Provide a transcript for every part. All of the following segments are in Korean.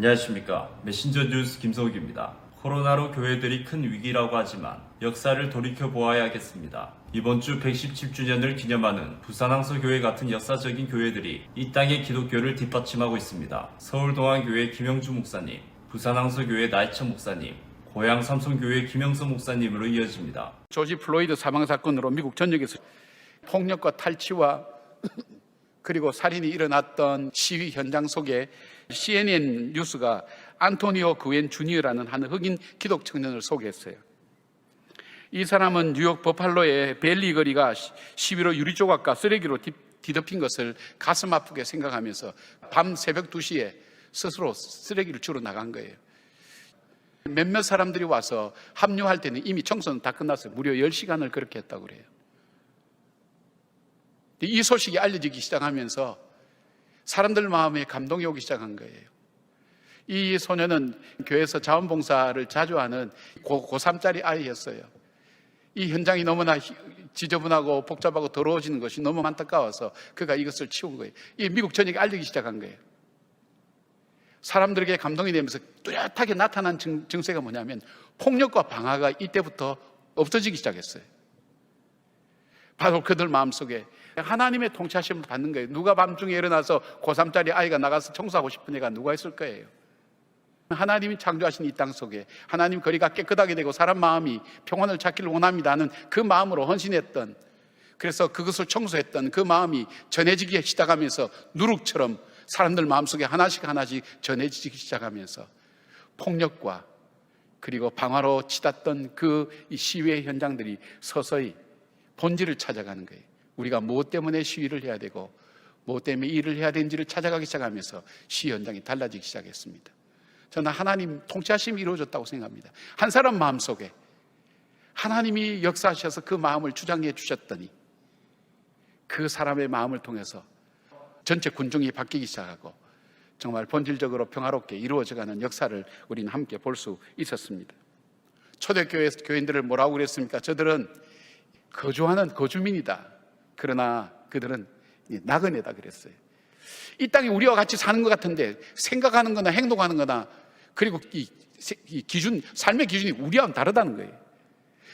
안녕하십니까. 메신저 뉴스 김성욱입니다. 코로나로 교회들이 큰 위기라고 하지만 역사를 돌이켜보아야겠습니다. 이번 주 117주년을 기념하는 부산항서교회 같은 역사적인 교회들이 이 땅의 기독교를 뒷받침하고 있습니다. 서울동안교회 김영주 목사님, 부산항서교회 나이천 목사님, 고양 삼성교회 김영서 목사님으로 이어집니다. 조지 플로이드 사망 사건으로 미국 전역에서 폭력과 탈취와 그리고 살인이 일어났던 시위 현장 속에 CNN 뉴스가 안토니오 그웬 주니어라는 한 흑인 기독 청년을 소개했어요. 이 사람은 뉴욕 버팔로의 벨리 거리가 시위로 유리 조각과 쓰레기로 뒤덮인 것을 가슴 아프게 생각하면서 밤 새벽 2시에 스스로 쓰레기를 주러 나간 거예요. 몇몇 사람들이 와서 합류할 때는 이미 청소는 다 끝났어요. 무려 10시간을 그렇게 했다고 그래요. 이 소식이 알려지기 시작하면서 사람들 마음에 감동이 오기 시작한 거예요. 이 소녀는 교회에서 자원봉사를 자주 하는 고3짜리 아이였어요. 이 현장이 너무나 지저분하고 복잡하고 더러워지는 것이 너무 안타까워서 그가 이것을 치운 거예요. 이 미국 전역에 알리기 시작한 거예요. 사람들에게 감동이 되면서 뚜렷하게 나타난 증세가 뭐냐면 폭력과 방화가 이때부터 없어지기 시작했어요. 바로 그들 마음속에 하나님의 통치하심을 받는 거예요. 누가 밤중에 일어나서 고3짜리 아이가 나가서 청소하고 싶은 애가 누가 있을 거예요. 하나님이 창조하신 이 땅 속에 하나님 거리가 깨끗하게 되고 사람 마음이 평안을 찾기를 원합니다 하는 그 마음으로 헌신했던, 그래서 그것을 청소했던 그 마음이 전해지기 시작하면서 누룩처럼 사람들 마음속에 하나씩 전해지기 시작하면서 폭력과 그리고 방화로 치닫던 그 시위의 현장들이 서서히 본질을 찾아가는 거예요. 우리가 무엇 때문에 시위를 해야 되고 무엇 때문에 일을 해야 되는지를 찾아가기 시작하면서 시위 현장이 달라지기 시작했습니다. 저는 하나님 통치하심이 이루어졌다고 생각합니다. 한 사람 마음속에 하나님이 역사하셔서 그 마음을 주장해 주셨더니 그 사람의 마음을 통해서 전체 군중이 바뀌기 시작하고 정말 본질적으로 평화롭게 이루어져가는 역사를 우리는 함께 볼 수 있었습니다. 초대교회 교인들을 뭐라고 그랬습니까? 저들은 거주하는 거주민이다. 그러나 그들은 나그네다 그랬어요. 이 땅에 우리와 같이 사는 것 같은데 생각하는 거나 행동하는 거나 그리고 이 기준, 삶의 기준이 우리와는 다르다는 거예요.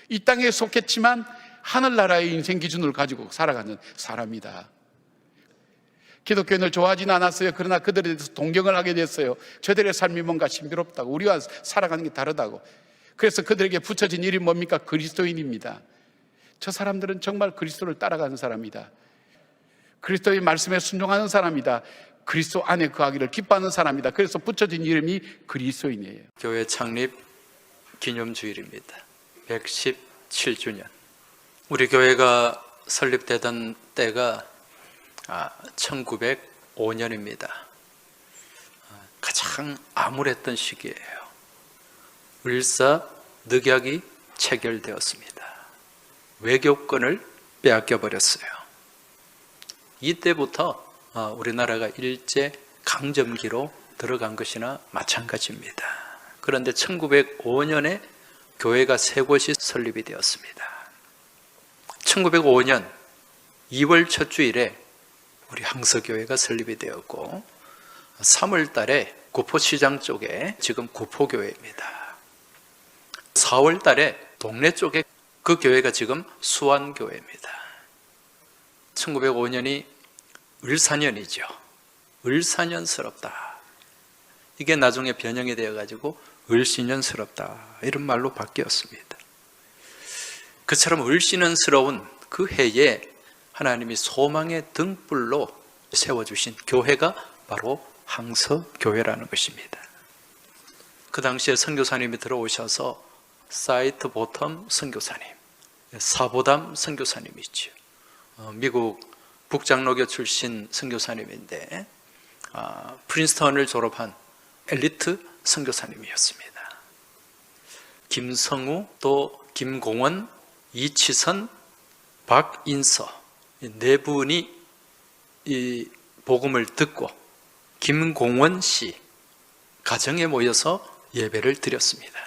이 땅에 속했지만 하늘나라의 인생 기준을 가지고 살아가는 사람이다. 기독교인을 좋아하지는 않았어요. 그러나 그들에 대해서 동경을 하게 됐어요. 저들의 삶이 뭔가 신비롭다고, 우리와 살아가는 게 다르다고. 그래서 그들에게 붙여진 이름이 뭡니까? 그리스도인입니다. 저 사람들은 정말 그리스도를 따라가는 사람이다. 그리스도의 말씀에 순종하는 사람이다. 그리스도 안에 거하기를 기뻐하는 사람이다. 그래서 붙여진 이름이 그리스도인이에요. 교회 창립 기념주일입니다. 117주년. 우리 교회가 설립되던 때가 1905년입니다. 가장 암울했던 시기예요. 을사 늑약이 체결되었습니다. 외교권을 빼앗겨 버렸어요. 이때부터 우리나라가 일제 강점기로 들어간 것이나 마찬가지입니다. 그런데 1905년에 교회가 세 곳이 설립이 되었습니다. 1905년 2월 첫 주일에 우리 항서교회가 설립이 되었고 3월 달에 구포시장 쪽에 지금 구포교회입니다. 4월 달에 동래 쪽에 그 교회가 지금 수완교회입니다. 1905년이 을사년이죠. 을사년스럽다. 이게 나중에 변형이 되어가지고 을씨년스럽다. 이런 말로 바뀌었습니다. 그처럼 을씨년스러운 그 해에 하나님이 소망의 등불로 세워주신 교회가 바로 항서교회라는 것입니다. 그 당시에 선교사님이 들어오셔서 사이트 보텀 선교사님, 사보담 선교사님이죠. 미국 북장로교 출신 선교사님인데 프린스턴을 졸업한 엘리트 선교사님이었습니다. 김성우, 또 김공원, 이치선, 박인서 네 분이 이 복음을 듣고 김공원 씨 가정에 모여서 예배를 드렸습니다.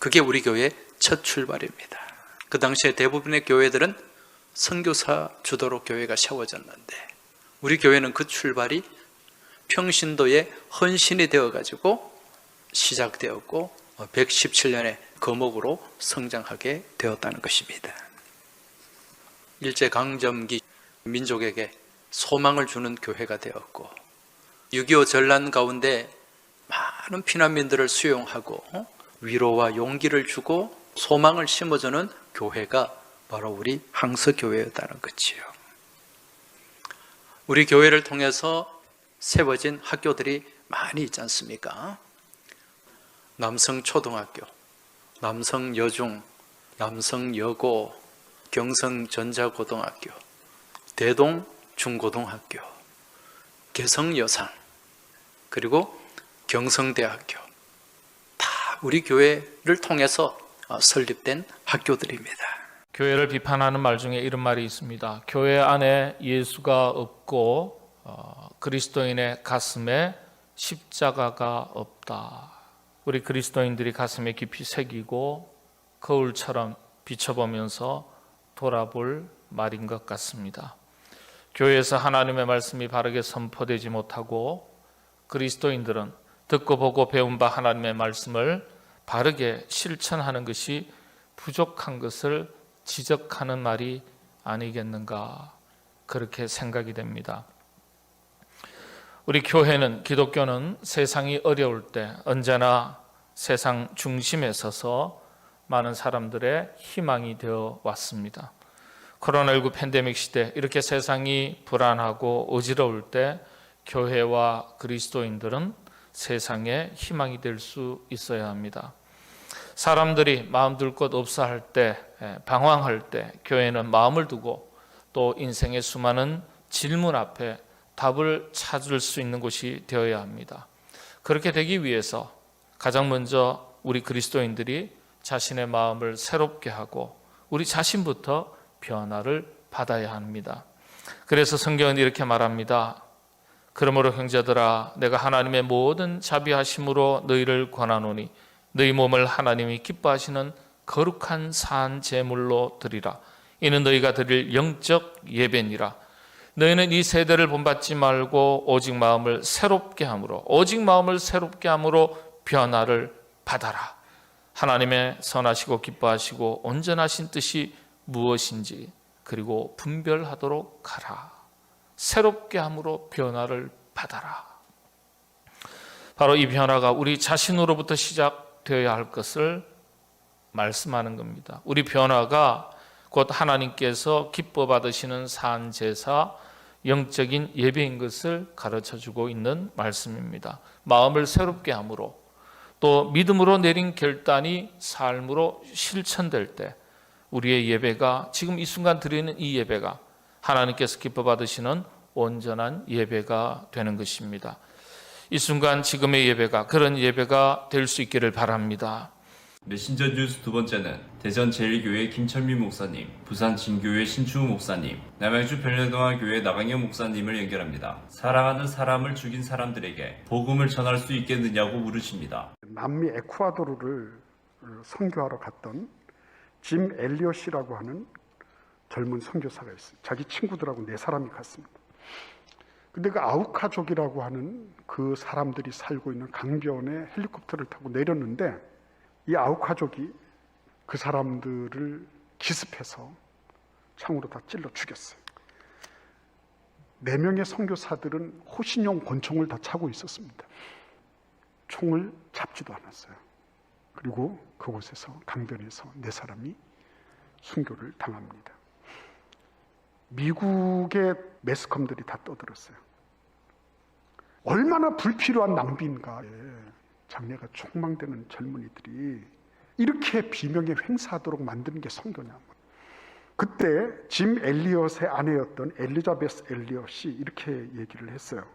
그게 우리 교회의 첫 출발입니다. 그 당시에 대부분의 교회들은 선교사 주도로 교회가 세워졌는데 우리 교회는 그 출발이 평신도의 헌신이 되어가지고 시작되었고 117년의 거목으로 성장하게 되었다는 것입니다. 일제강점기 민족에게 소망을 주는 교회가 되었고 6.25 전란 가운데 많은 피난민들을 수용하고 위로와 용기를 주고 소망을 심어주는 교회가 바로 우리 항서교회였다는 거지요. 우리 교회를 통해서 세워진 학교들이 많이 있지 않습니까? 남성초등학교, 남성여중, 남성여고, 경성전자고등학교, 대동중고등학교, 개성여상, 그리고 경성대학교, 다 우리 교회를 통해서 설립된 학교들입니다. 교회를 비판하는 말 중에 이런 말이 있습니다. 교회 안에 예수가 없고 그리스도인의 가슴에 십자가가 없다. 우리 그리스도인들이 가슴에 깊이 새기고 거울처럼 비춰보면서 돌아볼 말인 것 같습니다. 교회에서 하나님의 말씀이 바르게 선포되지 못하고 그리스도인들은 듣고 보고 배운 바 하나님의 말씀을 바르게 실천하는 것이 부족한 것을 지적하는 말이 아니겠는가, 그렇게 생각이 됩니다. 우리 교회는, 기독교는 세상이 어려울 때 언제나 세상 중심에 서서 많은 사람들의 희망이 되어 왔습니다. 코로나19 팬데믹 시대 이렇게 세상이 불안하고 어지러울 때 교회와 그리스도인들은 세상에 희망이 될 수 있어야 합니다. 사람들이 마음 둘 곳 없어 할 때, 방황할 때 교회는 마음을 두고 또 인생의 수많은 질문 앞에 답을 찾을 수 있는 곳이 되어야 합니다. 그렇게 되기 위해서 가장 먼저 우리 그리스도인들이 자신의 마음을 새롭게 하고 우리 자신부터 변화를 받아야 합니다. 그래서 성경은 이렇게 말합니다. 그러므로 형제들아, 내가 하나님의 모든 자비하심으로 너희를 권하노니 너희 몸을 하나님이 기뻐하시는 거룩한 산 제물로 드리라. 이는 너희가 드릴 영적 예배니라. 너희는 이 세대를 본받지 말고 오직 마음을 새롭게 함으로 변화를 받아라. 하나님의 선하시고 기뻐하시고 온전하신 뜻이 무엇인지 그리고 분별하도록 하라. 새롭게 함으로 변화를 받아라. 바로 이 변화가 우리 자신으로부터 시작되어야 할 것을 말씀하는 겁니다. 우리 변화가 곧 하나님께서 기뻐 받으시는 산 제사, 영적인 예배인 것을 가르쳐주고 있는 말씀입니다. 마음을 새롭게 함으로 또 믿음으로 내린 결단이 삶으로 실천될 때 우리의 예배가, 지금 이 순간 드리는 이 예배가 하나님께서 기뻐 받으시는 온전한 예배가 되는 것입니다. 이 순간 지금의 예배가 그런 예배가 될 수 있기를 바랍니다. 메신저 뉴스 두 번째는 대전 제1교회 김철민 목사님, 부산 진교회 신추우 목사님, 남양주 별내동화교회 나강현 목사님을 연결합니다. 사랑하는 사람을 죽인 사람들에게 복음을 전할 수 있겠느냐고 물으십니다. 남미 에쿠아도르를 선교하러 갔던 짐 엘리엇이라고 하는 젊은 선교사가 있어요. 자기 친구들하고 4사람이 갔습니다. 근데 그 아우카족이라고 하는 그 사람들이 살고 있는 강변에 헬리콥터를 타고 내렸는데 이 아우카족이 그 사람들을 기습해서 창으로 다 찔러 죽였어요. 4명의 선교사들은 호신용 권총을 다 차고 있었습니다. 총을 잡지도 않았어요. 그리고 그곳에서 강변에서 4사람이 순교를 당합니다. 미국의 매스컴들이 다 떠들었어요. 얼마나 불필요한 낭비인가. 장래가 촉망되는 젊은이들이 이렇게 비명에 횡사하도록 만드는 게 선교냐. 그때 짐 엘리엇의 아내였던 엘리자베스 엘리엇이 이렇게 얘기를 했어요.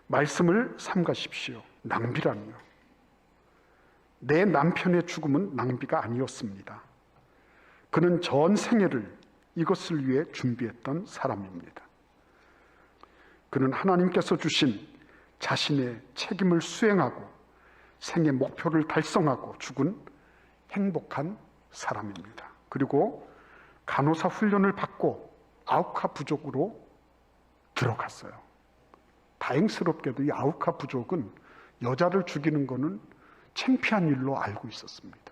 말씀을 삼가십시오. 낭비라니요. 내 남편의 죽음은 낭비가 아니었습니다. 그는 전 생애를 이것을 위해 준비했던 사람입니다. 그는 하나님께서 주신 자신의 책임을 수행하고 생의 목표를 달성하고 죽은 행복한 사람입니다. 그리고 간호사 훈련을 받고 아우카 부족으로 들어갔어요. 다행스럽게도 이 아우카 부족은 여자를 죽이는 것은 창피한 일로 알고 있었습니다.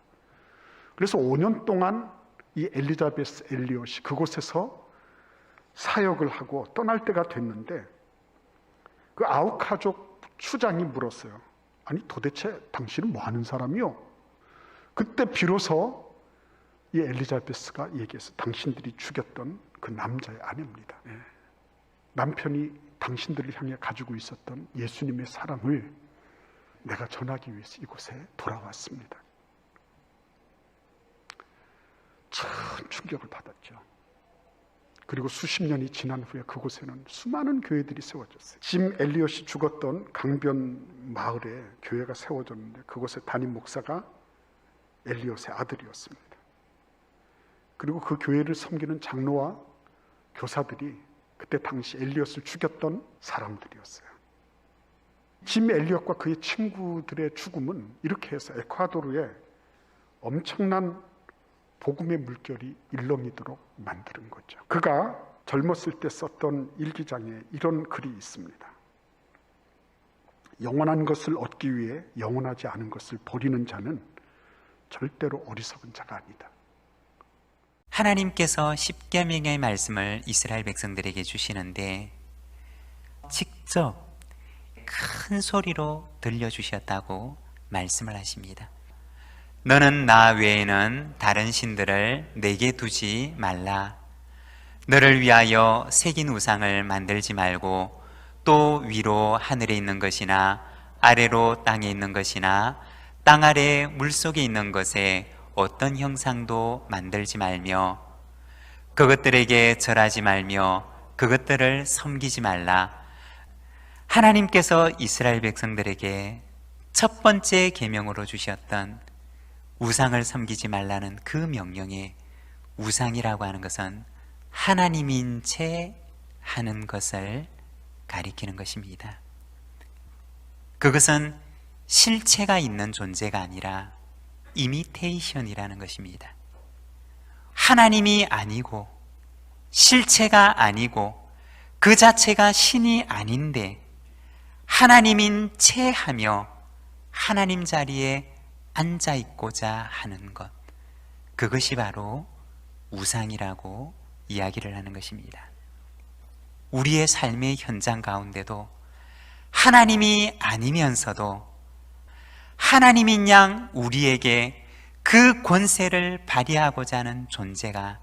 그래서 5년 동안 이 엘리자베스 엘리엇이 그곳에서 사역을 하고 떠날 때가 됐는데 그 아우카족 추장이 물었어요. 아니 도대체 당신은 뭐 하는 사람이요? 그때 비로소 이 엘리자베스가 얘기했어요. 당신들이 죽였던 그 남자의 아내입니다. 남편이 당신들을 향해 가지고 있었던 예수님의 사랑을 내가 전하기 위해서 이곳에 돌아왔습니다. 참 충격을 받았죠. 그리고 수십 년이 지난 후에 그곳에는 수많은 교회들이 세워졌어요. 짐 엘리엇이 죽었던 강변 마을에 교회가 세워졌는데 그곳의 담임 목사가 엘리엇의 아들이었습니다. 그리고 그 교회를 섬기는 장로와 교사들이 그때 당시 엘리엇을 죽였던 사람들이었어요. 짐 엘리엇과 그의 친구들의 죽음은 이렇게 해서 에콰도르에 엄청난 복음의 물결이 일렁이도록 만드는 거죠. 그가 젊었을 때 썼던 일기장에 이런 글이 있습니다. 영원한 것을 얻기 위해 영원하지 않은 것을 버리는 자는 절대로 어리석은 자가 아니다. 하나님께서 십계명의 말씀을 이스라엘 백성들에게 주시는데 직접 큰 소리로 들려주셨다고 말씀을 하십니다. 너는 나 외에는 다른 신들을 내게 두지 말라. 너를 위하여 새긴 우상을 만들지 말고 또 위로 하늘에 있는 것이나 아래로 땅에 있는 것이나 땅 아래 물속에 있는 것에 어떤 형상도 만들지 말며 그것들에게 절하지 말며 그것들을 섬기지 말라. 하나님께서 이스라엘 백성들에게 첫 번째 계명으로 주셨던 우상을 섬기지 말라는 그 명령에 우상이라고 하는 것은 하나님인 채 하는 것을 가리키는 것입니다. 그것은 실체가 있는 존재가 아니라 이미테이션이라는 것입니다. 하나님이 아니고 실체가 아니고 그 자체가 신이 아닌데 하나님인 채 하며 하나님 자리에 앉아 있고자 하는 것, 그것이 바로 우상이라고 이야기를 하는 것입니다. 우리의 삶의 현장 가운데도 하나님이 아니면서도 하나님인 양 우리에게 그 권세를 발휘하고자 하는 존재가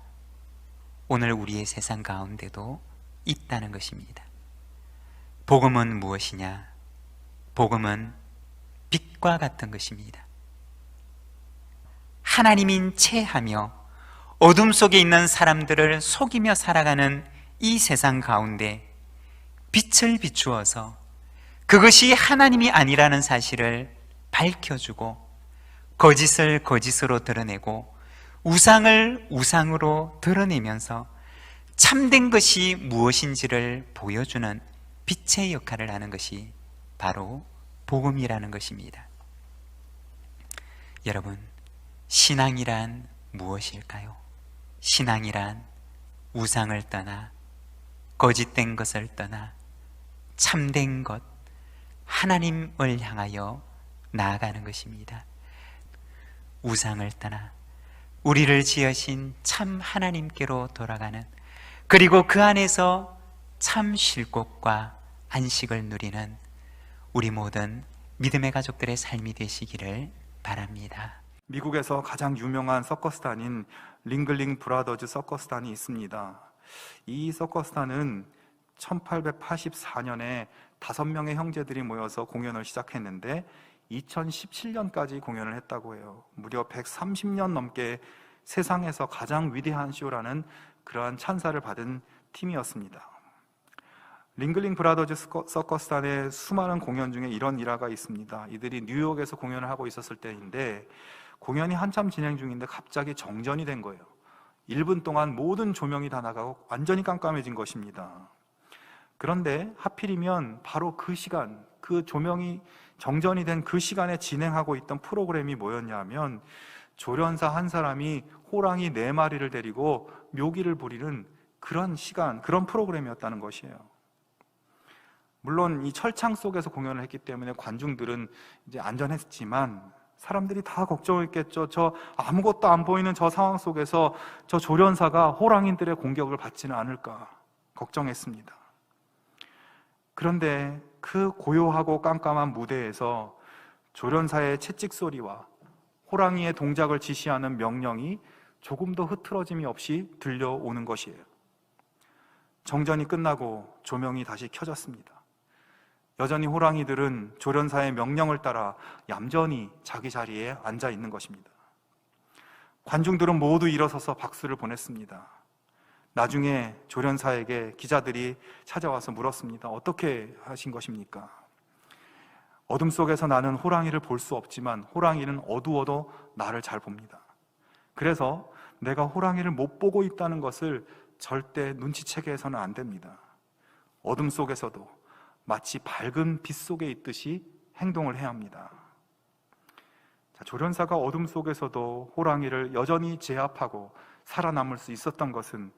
오늘 우리의 세상 가운데도 있다는 것입니다. 복음은 무엇이냐? 복음은 빛과 같은 것입니다. 하나님인 채 하며 어둠 속에 있는 사람들을 속이며 살아가는 이 세상 가운데 빛을 비추어서 그것이 하나님이 아니라는 사실을 밝혀주고 거짓을 거짓으로 드러내고 우상을 우상으로 드러내면서 참된 것이 무엇인지를 보여주는 빛의 역할을 하는 것이 바로 복음이라는 것입니다. 여러분, 신앙이란 무엇일까요? 신앙이란 우상을 떠나 거짓된 것을 떠나 참된 것, 하나님을 향하여 나아가는 것입니다. 우상을 떠나 우리를 지으신 참 하나님께로 돌아가는, 그리고 그 안에서 참 쉴 곳과 안식을 누리는 우리 모든 믿음의 가족들의 삶이 되시기를 바랍니다. 미국에서 가장 유명한 서커스단인 링글링 브라더즈 서커스단이 있습니다. 이 서커스단은 1884년에 5명의 형제들이 모여서 공연을 시작했는데 2017년까지 공연을 했다고 해요. 무려 130년 넘게 세상에서 가장 위대한 쇼라는 그러한 찬사를 받은 팀이었습니다. 링글링 브라더즈 서커스단의 수많은 공연 중에 이런 일화가 있습니다. 이들이 뉴욕에서 공연을 하고 있었을 때인데 공연이 한참 진행 중인데 갑자기 정전이 된 거예요. 1분 동안 모든 조명이 다 나가고 완전히 깜깜해진 것입니다. 그런데 하필이면 바로 그 시간, 그 조명이 정전이 된 그 시간에 진행하고 있던 프로그램이 뭐였냐면 조련사 한 사람이 호랑이 4마리를 데리고 묘기를 부리는 그런 시간, 그런 프로그램이었다는 것이에요. 물론 이 철창 속에서 공연을 했기 때문에 관중들은 이제 안전했지만 사람들이 다 걱정했겠죠. 저 아무것도 안 보이는 저 상황 속에서 저 조련사가 호랑이들의 공격을 받지는 않을까 걱정했습니다. 그런데 그 고요하고 깜깜한 무대에서 조련사의 채찍 소리와 호랑이의 동작을 지시하는 명령이 조금도 흐트러짐이 없이 들려오는 것이에요. 정전이 끝나고 조명이 다시 켜졌습니다. 여전히 호랑이들은 조련사의 명령을 따라 얌전히 자기 자리에 앉아 있는 것입니다. 관중들은 모두 일어서서 박수를 보냈습니다. 나중에 조련사에게 기자들이 찾아와서 물었습니다. 어떻게 하신 것입니까? 어둠 속에서 나는 호랑이를 볼 수 없지만 호랑이는 어두워도 나를 잘 봅니다. 그래서 내가 호랑이를 못 보고 있다는 것을 절대 눈치채게 해서는 안 됩니다. 어둠 속에서도 마치 밝은 빛 속에 있듯이 행동을 해야 합니다. 조련사가 어둠 속에서도 호랑이를 여전히 제압하고 살아남을 수 있었던 것은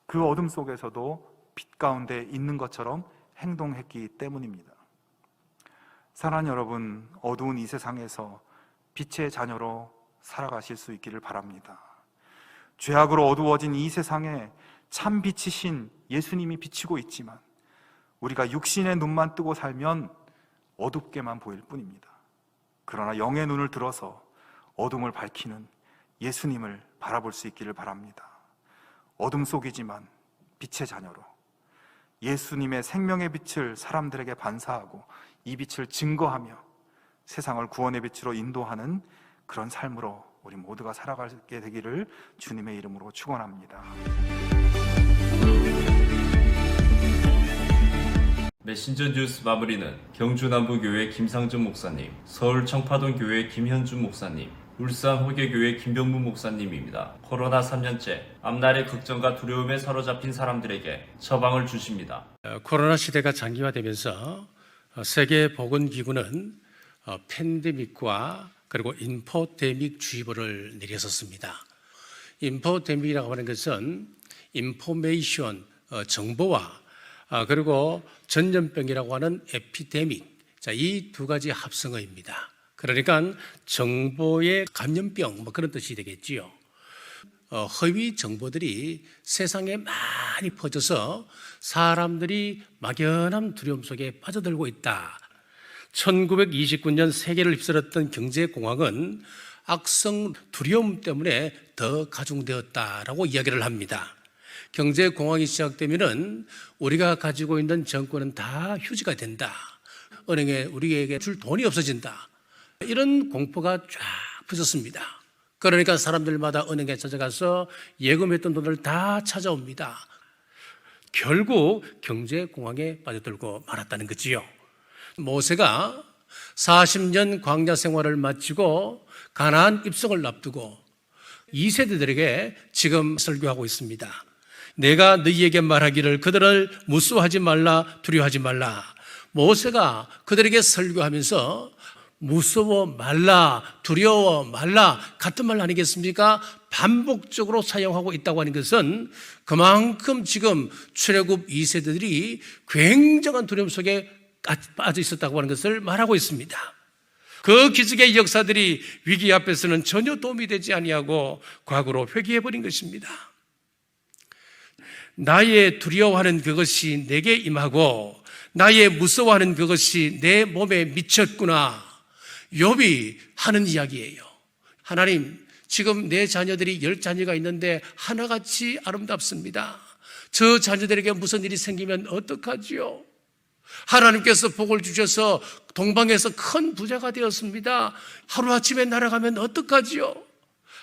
그 어둠 속에서도 빛 가운데 있는 것처럼 행동했기 때문입니다. 사랑하는 여러분, 어두운 이 세상에서 빛의 자녀로 살아가실 수 있기를 바랍니다. 죄악으로 어두워진 이 세상에 참 빛이신 예수님이 비치고 있지만 우리가 육신의 눈만 뜨고 살면 어둡게만 보일 뿐입니다. 그러나 영의 눈을 들어서 어둠을 밝히는 예수님을 바라볼 수 있기를 바랍니다. 어둠 속이지만 빛의 자녀로 예수님의 생명의 빛을 사람들에게 반사하고 이 빛을 증거하며 세상을 구원의 빛으로 인도하는 그런 삶으로 우리 모두가 살아가게 되기를 주님의 이름으로 축원합니다. 메신저 뉴스 마무리는 경주남부교회 김상준 목사님, 서울 청파동교회 김현준 목사님, 울산 호계교회 김병문 목사님입니다. 코로나 3년째 앞날의 걱정과 두려움에 사로잡힌 사람들에게 처방을 주십니다. 코로나 시대가 장기화되면서 세계보건기구는 팬데믹과 그리고 인포데믹 주의보를 내렸었습니다. 인포데믹이라고 하는 것은 인포메이션, 정보와 그리고 전염병이라고 하는 에피데믹, 이 두 가지 합성어입니다. 그러니까 정보의 감염병 그런 뜻이 되겠지요. 허위 정보들이 세상에 많이 퍼져서 사람들이 막연한 두려움 속에 빠져들고 있다. 1929년 세계를 휩쓸었던 경제공황은 악성 두려움 때문에 더 가중되었다라고 이야기를 합니다. 경제공황이 시작되면은 우리가 가지고 있는 정권은 다 휴지가 된다. 은행에 우리에게 줄 돈이 없어진다. 이런 공포가 쫙 퍼졌습니다. 그러니까 사람들마다 은행에 찾아가서 예금했던 돈을 다 찾아옵니다. 결국 경제공황에 빠져들고 말았다는 거지요. 모세가 40년 광야 생활을 마치고 가나안 입성을 앞두고 2세대들에게 지금 설교하고 있습니다. 내가 너희에게 말하기를 그들을 무수하지 말라, 두려워하지 말라. 모세가 그들에게 설교하면서 무서워 말라, 두려워 말라 같은 말 아니겠습니까? 반복적으로 사용하고 있다고 하는 것은 그만큼 지금 출애굽 2세대들이 굉장한 두려움 속에 빠져 있었다고 하는 것을 말하고 있습니다. 그 기적의 역사들이 위기 앞에서는 전혀 도움이 되지 아니하고 과거로 회귀해버린 것입니다. 나의 두려워하는 그것이 내게 임하고 나의 무서워하는 그것이 내 몸에 미쳤구나. 욥이 하는 이야기예요. 하나님, 지금 내 자녀들이 10자녀가 있는데 하나같이 아름답습니다. 저 자녀들에게 무슨 일이 생기면 어떡하지요? 하나님께서 복을 주셔서 동방에서 큰 부자가 되었습니다. 하루아침에 날아가면 어떡하지요?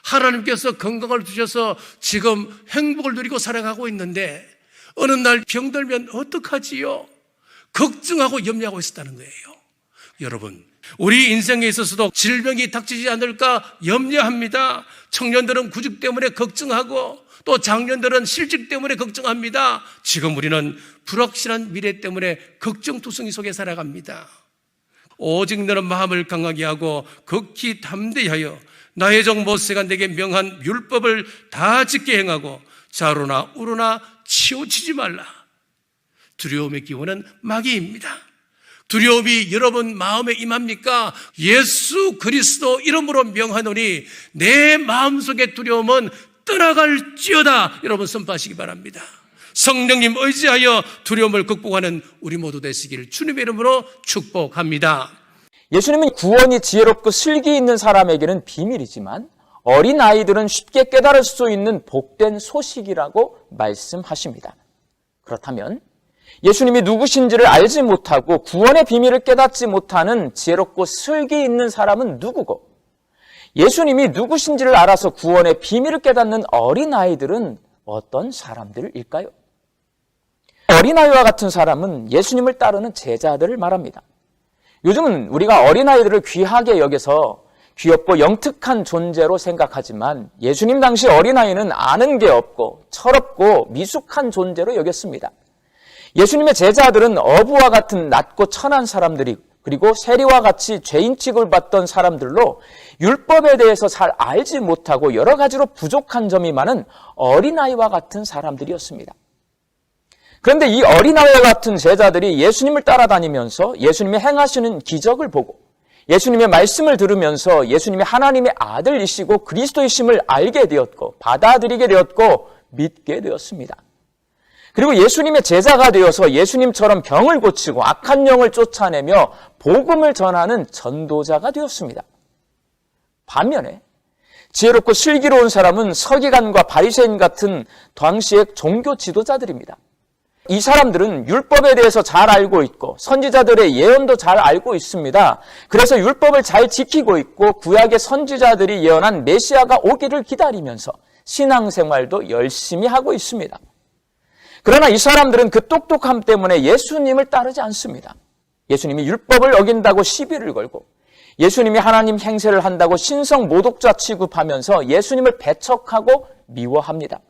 하나님께서 건강을 주셔서 지금 행복을 누리고 살아가고 있는데 어느 날 병들면 어떡하지요? 걱정하고 염려하고 있었다는 거예요. 여러분, 우리 인생에 있어서도 질병이 닥치지 않을까 염려합니다. 청년들은 구직 때문에 걱정하고 또 장년들은 실직 때문에 걱정합니다. 지금 우리는 불확실한 미래 때문에 걱정투성이 속에 살아갑니다. 오직 너는 마음을 강하게 하고 극히 담대하여 나의 종 모세가 내게 명한 율법을 다 지켜 행하고 좌로나 우로나 치우치지 말라. 두려움의 기원은 마귀입니다. 두려움이 여러분 마음에 임합니까? 예수 그리스도 이름으로 명하노니 내 마음속의 두려움은 떠나갈지어다. 여러분 선포하시기 바랍니다. 성령님 의지하여 두려움을 극복하는 우리 모두 되시기를 주님의 이름으로 축복합니다. 예수님은 구원이 지혜롭고 슬기 있는 사람에게는 비밀이지만 어린 아이들은 쉽게 깨달을 수 있는 복된 소식이라고 말씀하십니다. 그렇다면 예수님이 누구신지를 알지 못하고 구원의 비밀을 깨닫지 못하는 지혜롭고 슬기 있는 사람은 누구고, 예수님이 누구신지를 알아서 구원의 비밀을 깨닫는 어린 아이들은 어떤 사람들일까요? 어린아이와 같은 사람은 예수님을 따르는 제자들을 말합니다. 요즘은 우리가 어린아이들을 귀하게 여겨서 귀엽고 영특한 존재로 생각하지만 예수님 당시 어린아이는 아는 게 없고 철없고 미숙한 존재로 여겼습니다. 예수님의 제자들은 어부와 같은 낮고 천한 사람들이, 그리고 세리와 같이 죄인 취급받던 사람들로 율법에 대해서 잘 알지 못하고 여러 가지로 부족한 점이 많은 어린아이와 같은 사람들이었습니다. 그런데 이 어린아이와 같은 제자들이 예수님을 따라다니면서 예수님이 행하시는 기적을 보고 예수님의 말씀을 들으면서 예수님이 하나님의 아들이시고 그리스도이심을 알게 되었고 받아들이게 되었고 믿게 되었습니다. 그리고 예수님의 제자가 되어서 예수님처럼 병을 고치고 악한 영을 쫓아내며 복음을 전하는 전도자가 되었습니다. 반면에 지혜롭고 슬기로운 사람은 서기관과 바리새인 같은 당시의 종교 지도자들입니다. 이 사람들은 율법에 대해서 잘 알고 있고 선지자들의 예언도 잘 알고 있습니다. 그래서 율법을 잘 지키고 있고 구약의 선지자들이 예언한 메시아가 오기를 기다리면서 신앙생활도 열심히 하고 있습니다. 그러나 이 사람들은 그 똑똑함 때문에 예수님을 따르지 않습니다. 예수님이 율법을 어긴다고 시비를 걸고 예수님이 하나님 행세를 한다고 신성 모독자 취급하면서 예수님을 배척하고 미워합니다.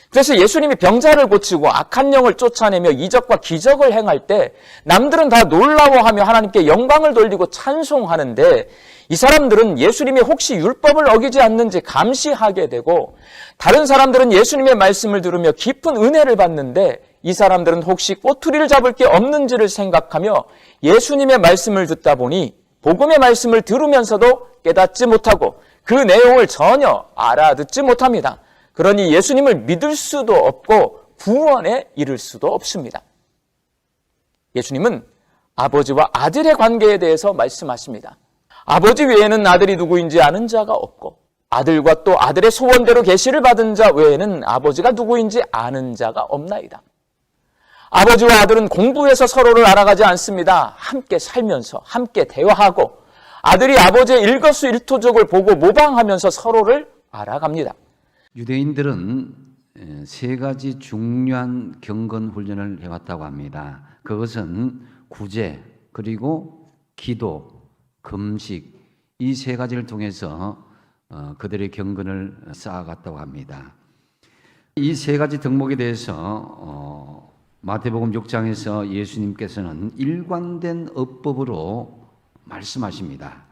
그래서 예수님이 병자를 고치고 악한 영을 쫓아내며 이적과 기적을 행할 때 남들은 다 놀라워하며 하나님께 영광을 돌리고 찬송하는데 이 사람들은 예수님이 혹시 율법을 어기지 않는지 감시하게 되고 다른 사람들은 예수님의 말씀을 들으며 깊은 은혜를 받는데 이 사람들은 혹시 꼬투리를 잡을 게 없는지를 생각하며 예수님의 말씀을 듣다 보니 복음의 말씀을 들으면서도 깨닫지 못하고 그 내용을 전혀 알아듣지 못합니다. 그러니 예수님을 믿을 수도 없고 구원에 이를 수도 없습니다. 예수님은 아버지와 아들의 관계에 대해서 말씀하십니다. 아버지 외에는 아들이 누구인지 아는 자가 없고 아들과 또 아들의 소원대로 계시를 받은 자 외에는 아버지가 누구인지 아는 자가 없나이다. 아버지와 아들은 공부해서 서로를 알아가지 않습니다. 함께 살면서 함께 대화하고 아들이 아버지의 일거수일투족을 보고 모방하면서 서로를 알아갑니다. 유대인들은 세 가지 중요한 경건 훈련을 해왔다고 합니다. 그것은 구제, 그리고 기도, 금식, 이 세 가지를 통해서 그들의 경건을 쌓아갔다고 합니다. 이 세 가지 덕목에 대해서 마태복음 6장에서 예수님께서는 일관된 어법으로 말씀하십니다.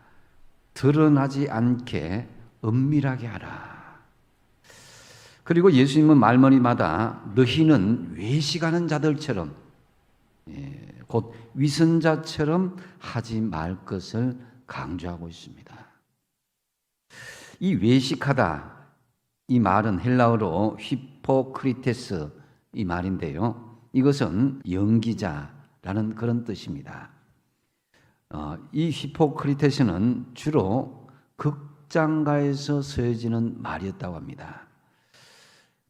드러나지 않게 은밀하게 하라. 그리고 예수님은 말머리마다 너희는 외식하는 자들처럼 곧 위선자처럼 하지 말 것을 강조하고 있습니다. 이 외식하다, 이 말은 헬라어로 히포크리테스 이 말인데요. 이것은 연기자라는 그런 뜻입니다. 이 히포크리테스는 주로 극장가에서 쓰여지는 말이었다고 합니다.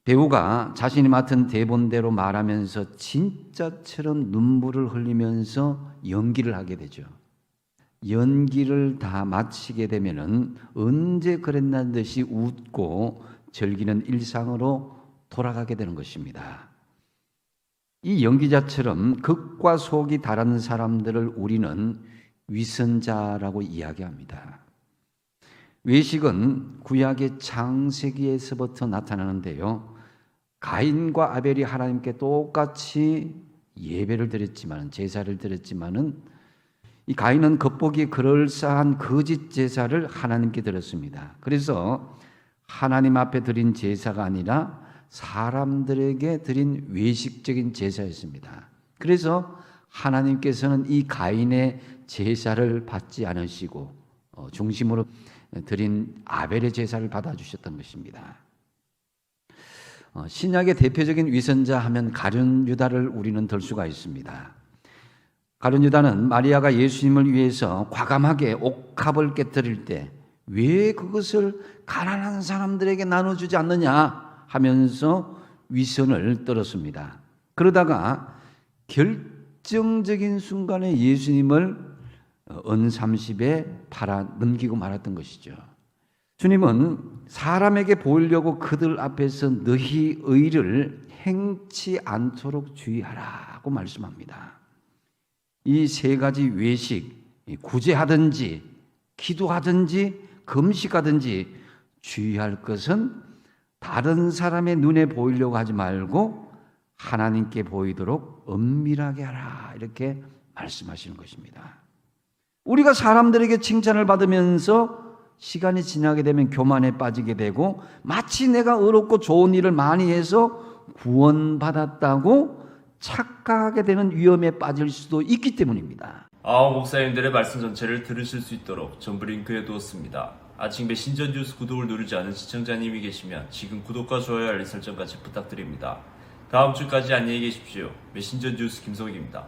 배우가 자신이 맡은 대본대로 말하면서 진짜처럼 눈물을 흘리면서 연기를 하게 되죠. 연기를 다 마치게 되면은 언제 그랬냐는 듯이 웃고 즐기는 일상으로 돌아가게 되는 것입니다. 이 연기자처럼 극과 속이 다른 사람들을 우리는 위선자라고 이야기합니다. 외식은 구약의 창세기에서부터 나타나는데요. 가인과 아벨이 하나님께 똑같이 예배를 드렸지만, 제사를 드렸지만은 이 가인은 겉보기 그럴싸한 거짓 제사를 하나님께 드렸습니다. 그래서 하나님 앞에 드린 제사가 아니라 사람들에게 드린 외식적인 제사였습니다. 그래서 하나님께서는 이 가인의 제사를 받지 않으시고 중심으로 드린 아벨의 제사를 받아주셨던 것입니다. 신약의 대표적인 위선자 하면 가룟 유다를 우리는 들 수가 있습니다. 가룟 유다는 마리아가 예수님을 위해서 과감하게 옥합을 깨뜨릴 때 왜 그것을 가난한 사람들에게 나눠주지 않느냐 하면서 위선을 떨었습니다. 그러다가 결정적인 순간에 예수님을 은30에 팔아 넘기고 말았던 것이죠. 주님은 사람에게 보이려고 그들 앞에서 너희 의를 행치 않도록 주의하라고 말씀합니다. 이 세 가지 외식, 구제하든지 기도하든지 금식하든지 주의할 것은 다른 사람의 눈에 보이려고 하지 말고 하나님께 보이도록 은밀하게 하라, 이렇게 말씀하시는 것입니다. 우리가 사람들에게 칭찬을 받으면서 시간이 지나게 되면 교만에 빠지게 되고 마치 내가 의롭고 좋은 일을 많이 해서 구원받았다고 착각하게 되는 위험에 빠질 수도 있기 때문입니다. 목사님들의 말씀 전체를 들으실 수 있도록 전부 링크해 두었습니다. 아직 메신저 뉴스 구독을 누르지 않은 시청자님이 계시면 지금 구독과 좋아요, 알림 설정까지 부탁드립니다. 다음 주까지 안녕히 계십시오. 메신저 뉴스 김석입니다.